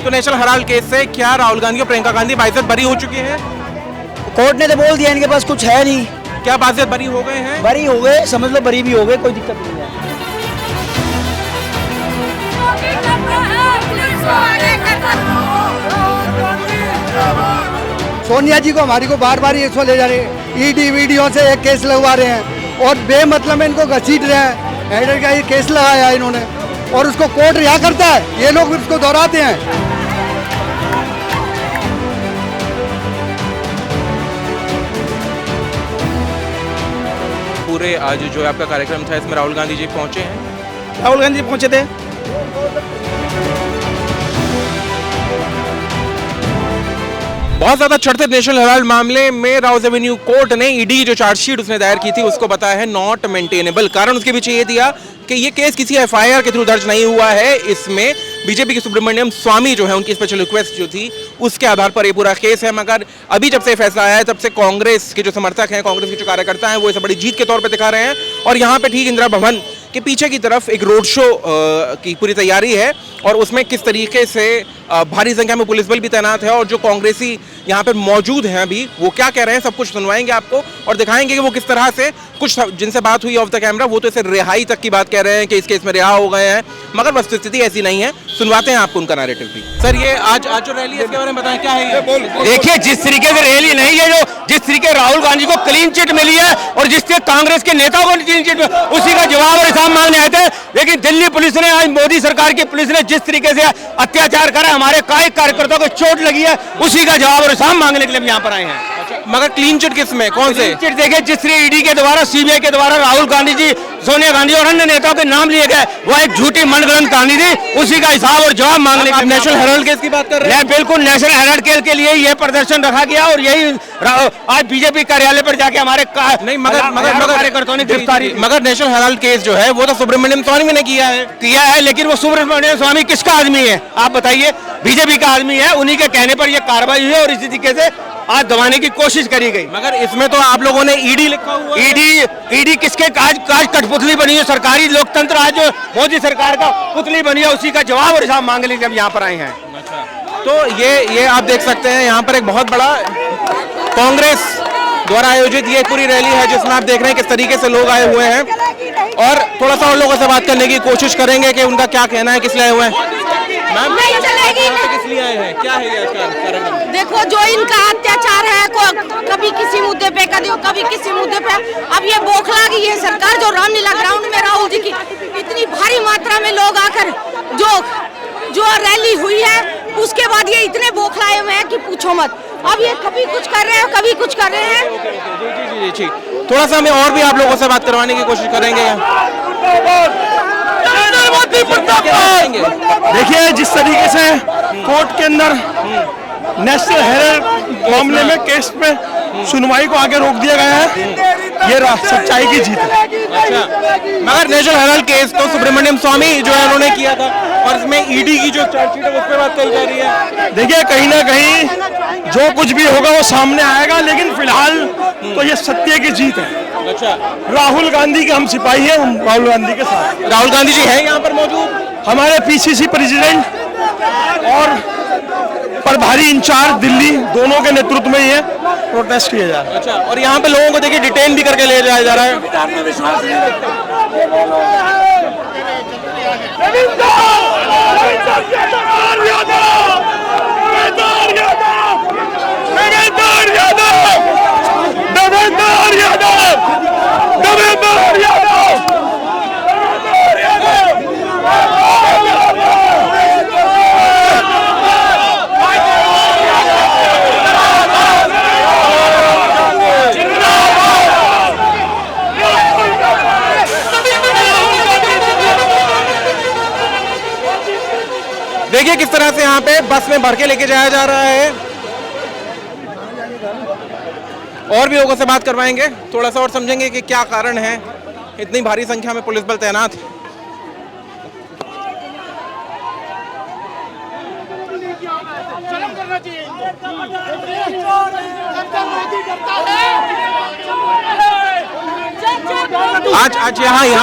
तो national Herald case से क्या राहुल गांधी और प्रियंका गांधी बाइज्जत बरी हो चुकी है? कोर्ट ने तो बोल दिया इनके पास कुछ है नहीं। क्या बाइज्जत बरी हो गए हैं? बरी हो गए, समझ लो बरी भी हो गए, कोई दिक्कत नहीं है। सोनिया जी को हमारी को बार बार इसको ले जा रहे हैं, ईडी वीडियो से एक केस लगवा रहे हैं और बेमतलब में इनको घसीट रहे हैं। हेडर का ये केस लगाया है इन्होंने और उसको कोर्ट रिहा करता है, ये लोग उसको दोहराते हैं। पूरे आज जो आपका कार्यक्रम था इसमें राहुल गांधी जी पहुंचे हैं? राहुल गांधी पहुंचे थे। बहुत ज्यादा चढ़ते नेशनल हेराल्ड मामले में राउज एवेन्यू कोर्ट ने ईडी जो चार्जशीट उसने दायर की थी उसको बताया है नॉट मेंटेनेबल। कारण उसके पीछे ये दिया कि ये केस किसी एफआईआर के थ्रू दर्ज नहीं हुआ है, इसमें बीजेपी के सुब्रमण्यम स्वामी जो है उनकी स्पेशल रिक्वेस्ट जो थी उसके आधार पर ये पूरा केस है। मगर अभी जब से फैसला आया है तब से कांग्रेस के जो समर्थक हैं, कांग्रेस के जो कार्यकर्ता हैं वो इसे बड़ी जीत के तौर पर दिखा रहे हैं और यहाँ पे ठीक इंदिरा भवन के पीछे की तरफ एक रोड शो की पूरी तैयारी है और उसमें किस तरीके से भारी संख्या में पुलिस बल भी तैनात है और जो कांग्रेसी यहाँ पर मौजूद हैं अभी वो क्या कह रहे हैं सब कुछ सुनवाएंगे आपको और दिखाएंगे कि वो किस तरह से कुछ जिनसे बात हुई ऑफ द कैमरा वो तो इसे रिहाई तक की बात कह रहे हैं कि इस केस में रिहा हो गए हैं, मगर वस्तुस्थिति ऐसी नहीं है। सुनवाते हैं आपको उनका नैरेटिव भी। सर ये आज जो रैली है इसके बारे में बताएं क्या है ये? देखिए जिस तरीके से रैली नहीं है, जो जिस तरीके राहुल गांधी को क्लीन चिट मिली है और जिस तरीके कांग्रेस के नेताओं को क्लीन चिट उसी का जवाब और हिसाब मांगने आए थे। लेकिन दिल्ली पुलिस ने, आज मोदी सरकार की पुलिस ने जिस तरीके से अत्याचार करा, हमारे कई कार्यकर्ताओं को चोट लगी है, उसी का जवाब और हिसाब मांगने के लिए हम यहाँ पर आए हैं। मगर क्लीन चिट किस में, कौन से चिट? देखिए जिस तरीके ईडी के द्वारा, सीबीआई के द्वारा राहुल गांधी जी, सोनिया गांधी और अन्य नेताओं के नाम लिए गए, वो एक झूठी मनगढ़ंत कहानी थी, उसी का हिसाब और जवाब मांगने के लिए नेशनल हेराल्ड केस की बात कर रहे हैं? बिल्कुल नेशनल हेराल्ड केस के लिए यह प्रदर्शन रखा गया और यही आज बीजेपी कार्यालय पर जाके हमारे नहीं मगर कार्यकर्ताओं ने गिरफ्तारी। मगर नेशनल हेराल्ड केस जो है वो तो सुब्रमण्यम स्वामी ने किया है, लेकिन वो सुब्रमण्यम स्वामी किसका आदमी है आप बताइए? बीजेपी का आदमी है, उन्हीं के कहने पर यह कार्रवाई हुई और इसी तरीके से आज दबाने की कोशिश करी गई। मगर इसमें तो आप लोगों ने ईडी लिखा हुआ है। ईडी किसके आज कठपुतली बनी है? सरकारी लोकतंत्र आज जो मोदी सरकार का पुतली बनी है, उसी का जवाब और हिसाब मांगने के लिए हम यहाँ पर आए हैं। तो ये आप देख सकते हैं यहाँ पर एक बहुत बड़ा कांग्रेस द्वारा आयोजित ये पूरी रैली है जिसमें आप देख रहे हैं किस तरीके से लोग आए हुए हैं और थोड़ा सा और लोगों से बात करने की कोशिश करेंगे कि उनका क्या कहना है, किस लिए आए हुए हैं। मैम नहीं चलेगी, किस लिए आए हैं, क्या है ये कार्यक्रम? देखो जो इनका अत्याचार है, कभी किसी मुद्दे पे, कभी किसी मुद्दे पे, अब ये बौखला गई है सरकार। जो रामलीला ग्राउंड में राहुल जी की इतनी भारी मात्रा में लोग आकर जो रैली हुई है उसके बाद ये इतने बौखलाए हुए हैं कि पूछो मत। अब ये कभी कुछ कर रहे हैं, कभी कुछ कर रहे हैं। जी थोड़ा सा हमें और भी आप लोगों से बात करवाने की कोशिश करेंगे। देखिए जिस तरीके से कोर्ट के अंदर नेशनल हेराल्ड मामले में केस में सुनवाई को आगे रोक दिया गया है, ये सच्चाई की जीत है। अच्छा, मगर नेशनल हेराल्ड केस तो सुब्रमण्यम स्वामी जो है उन्होंने किया था और इसमें ईडी की जो चार्जशीट है उस पर बात कही जा रही है। देखिए कहीं ना कहीं जो कुछ भी होगा वो सामने आएगा, लेकिन फिलहाल तो ये सत्य की जीत है। अच्छा, राहुल गांधी के हम सिपाही हैं, हम राहुल गांधी के साथ। राहुल गांधी जी हैं यहाँ पर मौजूद? हमारे पीसीसी प्रेसिडेंट और प्रभारी इंचार्ज दिल्ली दोनों के नेतृत्व में ये प्रोटेस्ट किया जा रहा है। अच्छा, और यहाँ पे लोगों को देखिए डिटेन भी करके ले जाया जा रहा है। देखिए किस तरह से यहाँ पे बस में भर के लेके जाया जा रहा है और भी लोगों से बात करवाएंगे, थोड़ा सा और समझेंगे कि क्या कारण है इतनी भारी संख्या में पुलिस बल तैनात है। आज यहाँ ये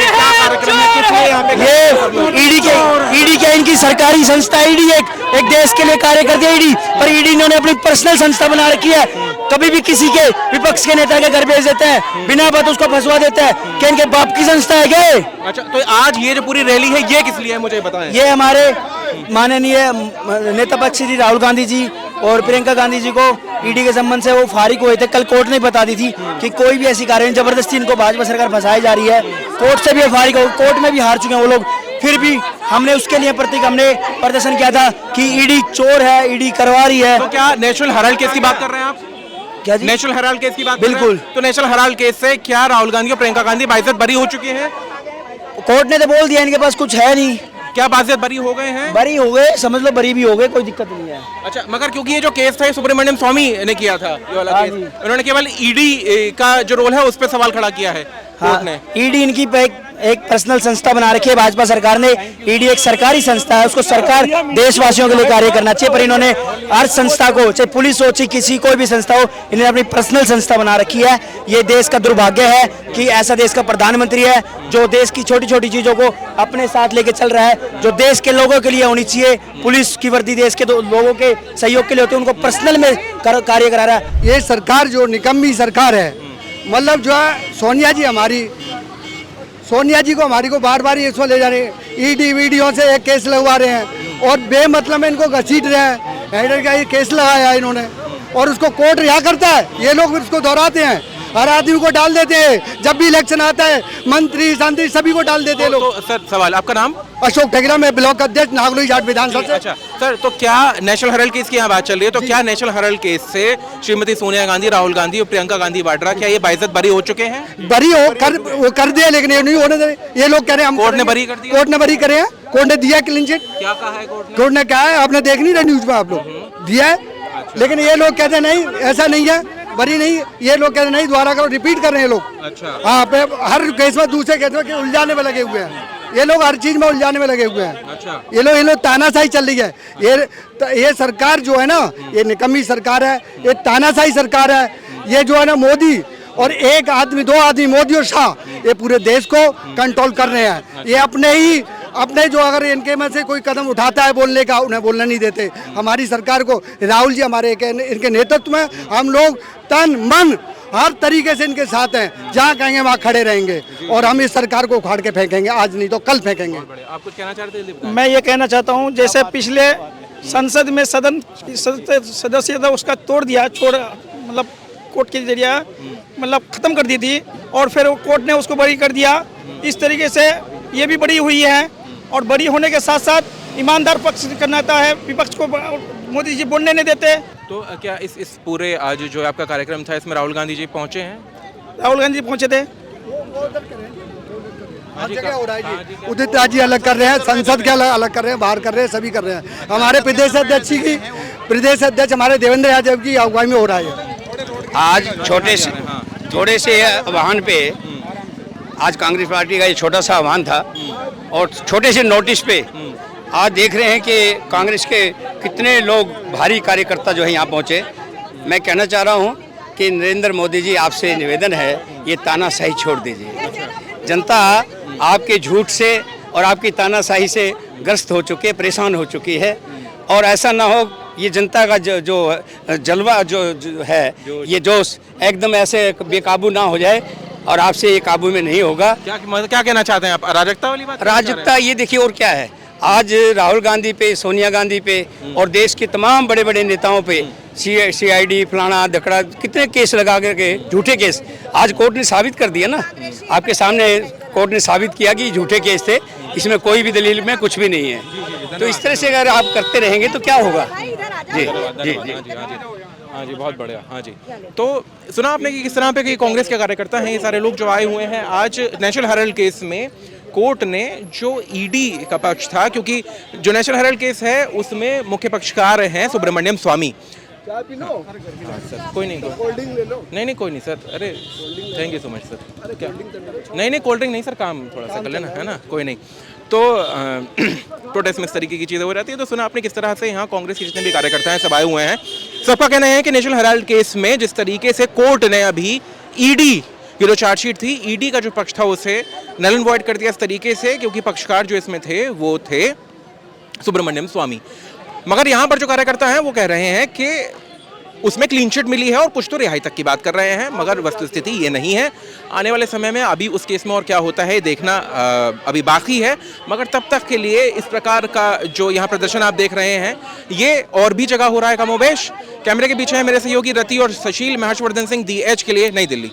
क्या कार्यक्रम है, किस लिए यहाँ पे ये ईडी के इनकी सरकारी संस्था ईडी एक देश के लिए कार्य करती है ईडी, पर ईडी इन्होंने अपनी पर्सनल संस्था बना रखी है। कभी भी किसी के विपक्ष के नेता के घर भेज देते हैं, बिना बात उसको फंसवा देते हैं कि इनके बाप की संस्था है क्या? अच्छा, तो आज ये जो पूरी रैली है ये किस लिए है मुझे बताएं। ये हमारे माननीय नेता पक्ष श्री राहुल गांधी जी और प्रियंका गांधी जी को ईडी के संबंध से वो फारिग हुए थे। कल कोर्ट ने बता दी थी कि कोई भी ऐसी कार्रवाई जबरदस्ती इनको भाजपा सरकार फंसाई जा रही है, कोर्ट से भी फारिग हो, कोर्ट में भी हार चुके हैं वो लोग। फिर भी हमने उसके लिए प्रतीक हमने प्रदर्शन किया था कि ईडी चोर है, ईडी करवा रही है। तो क्या नेशनल हेराल्ड केस की बात कर रहे हैं आप? क्या जी? नेशनल हेराल्ड केस की बात कर रहे हैं? बिल्कुल। तो नेशनल हेराल्ड केस से क्या राहुल गांधी और प्रियंका गांधी बाइज्जत बरी हो चुके हैं? कोर्ट ने तो बोल दिया इनके पास कुछ है नहीं। क्या बाइज्जत बरी हो गए हैं? बरी हो गए, समझ लो बरी भी हो गए, कोई दिक्कत नहीं है। अच्छा, मगर क्योंकि ये जो केस था ये सुब्रमण्यम स्वामी ने किया था, ये वाला हाँ केस, जी। उन्होंने केवल ईडी का जो रोल है उस पर सवाल खड़ा किया है कोर्ट ने। ईडी इनकी एक पर्सनल संस्था बना रखी है भाजपा सरकार ने। ईडी एक सरकारी संस्था है, उसको सरकार देशवासियों के लिए कार्य करना चाहिए, पर इन्होंने हर संस्था को, चाहे पुलिस हो चाहे किसी कोई भी संस्था हो, इन्होंने अपनी पर्सनल संस्था बना रखी है। ये देश का दुर्भाग्य है कि ऐसा देश का प्रधानमंत्री है जो देश की छोटी छोटी चीजों को अपने साथ लेके चल रहा है, जो देश के लोगों के लिए होनी चाहिए। पुलिस की वर्दी देश के लोगों के सहयोग के लिए होती है, उनको पर्सनल में कार्य करा रहा है। ये सरकार जो निकम्मी सरकार है, मतलब जो है सोनिया जी को हमारी को बार बार ये इसमें ले जा रहे हैं, ईडी वीडियो से एक केस लगवा रहे हैं और बेमतलब में इनको घसीट रहे हैं। हेडर का ये केस लगाया है इन्होंने और उसको कोर्ट रिहा करता है, ये लोग उसको दोहराते हैं, हर आदमी को डाल देते हैं। जब भी इलेक्शन आता है मंत्री संतरी सभी को डाल देते हैं लोग। तो सर सवाल, आपका नाम? अशोक ठेकरा, मैं ब्लॉक अध्यक्ष नागलोई जाट विधानसभा से। अच्छा सर, तो क्या नेशनल हेराल्ड केस की यहाँ बात चल रही है, तो क्या नेशनल हेराल्ड केस से श्रीमती सोनिया गांधी, राहुल गांधी और प्रियंका गांधी वाड्रा क्या ये बाइज्जत बरी हो चुके हैं? बरी वो कर दिया, लेकिन ये नहीं होने दे। ये लोग कह रहे हैं हम कोर्ट ने बरी कर दिया? कोर्ट ने बरी करे हैं, कोर्ट ने दिया क्लीन चिट। क्या कहा है कोर्ट ने? कोर्ट ने कहा है, आपने देख नहीं रहा न्यूज में, आप लोग दिया है। लेकिन ये लोग कहते हैं नहीं, ऐसा नहीं है, बरी नहीं। ये लोग कहते हैं नहीं, दोबारा करो, रिपीट कर रहे हैं लोग। अच्छा, हाँ, हर केस में दूसरे केस में उलझाने में लगे हुए हैं ये लोग, हर चीज में उलझाने में लगे हुए हैं। अच्छा, ये लोग तानाशाही चल रही है। ये सरकार जो है ना, ये निकम्मी सरकार है, ये तानाशाही सरकार है। ये जो है ना मोदी और एक आदमी, दो आदमी, मोदी और शाह, ये पूरे देश को कंट्रोल कर रहे हैं। ये अपने जो अगर इनके में से कोई कदम उठाता है बोलने का, उन्हें बोलने नहीं देते। हमारी सरकार को राहुल जी हमारे इनके नेतृत्व में हम लोग तन मन हर तरीके से इनके साथ हैं, जहाँ कहेंगे वहाँ खड़े रहेंगे और हम इस सरकार को उखाड़ के फेंकेंगे, आज नहीं तो कल फेंकेंगे। आप कुछ कहना चाहते हैं? मैं ये कहना चाहता हूँ, जैसे पिछले संसद में सदन सदस्य था उसका तोड़ दिया, मतलब कोर्ट के जरिए मतलब खत्म कर दी थी और फिर कोर्ट ने उसको बरी कर दिया। इस तरीके से ये भी बड़ी हुई है और बड़ी होने के साथ साथ ईमानदार पक्ष करना है, विपक्ष को मोदी जी बोलने नहीं देते। तो क्या इस पूरे आज जो आपका कार्यक्रम था इसमें राहुल गांधी जी पहुंचे हैं? राहुल गांधी जी पहुंचे थे। उदित राज जी अलग कर रहे हैं, संसद के अलग कर रहे हैं, बाहर कर रहे हैं, सभी कर रहे हैं। हमारे प्रदेश अध्यक्ष हमारे देवेंद्र यादव की अगुवाई में हो रहा है। आज थोड़े से आह्वान पे, आज कांग्रेस पार्टी का ये छोटा सा आह्वान था और छोटे से नोटिस पे आज देख रहे हैं कि कांग्रेस के कितने लोग भारी कार्यकर्ता जो है यहाँ पहुँचे। मैं कहना चाह रहा हूँ कि नरेंद्र मोदी जी, आपसे निवेदन है, ये तानाशाही छोड़ दीजिए। जनता आपके झूठ से और आपकी तानाशाही से ग्रस्त हो चुकी है, परेशान हो चुकी है और ऐसा ना हो ये जनता का जो जलवा जो है, ये जोश एकदम ऐसे बेकाबू ना हो जाए और आपसे ये काबू में नहीं होगा। क्या कहना चाहते हैं आप? अराजकता वाली बात? अराजकता ये देखिए और क्या है, आज राहुल गांधी पे, सोनिया गांधी पे और देश के तमाम बड़े बड़े नेताओं पे CID फलाना धकड़ा कितने केस लगा के, झूठे केस आज कोर्ट ने साबित कर दिया ना, आपके सामने कोर्ट ने साबित किया कि झूठे केस थे, इसमें कोई भी दलील में कुछ भी नहीं है। तो इस तरह से अगर आप करते रहेंगे तो क्या होगा? जी जी जी हाँ जी, बहुत बढ़िया। हाँ जी, तो सुना आपने कि किस तरह पे कि कांग्रेस के कार्यकर्ता हैं, ये सारे लोग जो आए हुए हैं आज नेशनल हेराल्ड केस में। कोर्ट ने जो ईडी का पक्ष था, क्योंकि जो नेशनल हेराल्ड केस है उसमें मुख्य पक्षकार हैं सुब्रमण्यम स्वामी। सर कोई नहीं, नहीं कोई नहीं सर, अरे thank you so much sir. क्या नहीं कोल्ड ड्रिंक नहीं सर, काम थोड़ा सा कर लेना, है ना, कोई नहीं। तो प्रोटेस्ट में इस तरीके की चीज़ें हो रहती है। तो सुना आपने किस तरह से यहाँ कांग्रेस के जितने भी कार्यकर्ता हैं सब आए हुए हैं। सबका कहना है कि नेशनल हेराल्ड केस में जिस तरीके से कोर्ट ने अभी ईडी ये जो चार्जशीट थी, ईडी का जो पक्ष था उसे नल एंड वॉइड कर दिया इस तरीके से, क्योंकि पक्षकार जो इसमें थे वो थे सुब्रमण्यम स्वामी। मगर यहाँ पर जो कार्यकर्ता हैं वो कह रहे हैं कि उसमें क्लीन चिट मिली है और कुछ तो रिहाई तक की बात कर रहे हैं, मगर वस्तुस्थिति ये नहीं है। आने वाले समय में अभी उस केस में और क्या होता है देखना अभी बाकी है। मगर तब तक के लिए इस प्रकार का जो यहाँ प्रदर्शन आप देख रहे हैं ये और भी जगह हो रहा है कमोबेश। कैमरे के पीछे है मेरे सहयोगी रति और सुशील। मैं हर्षवर्धन सिंह, दी एज के लिए, नई दिल्ली।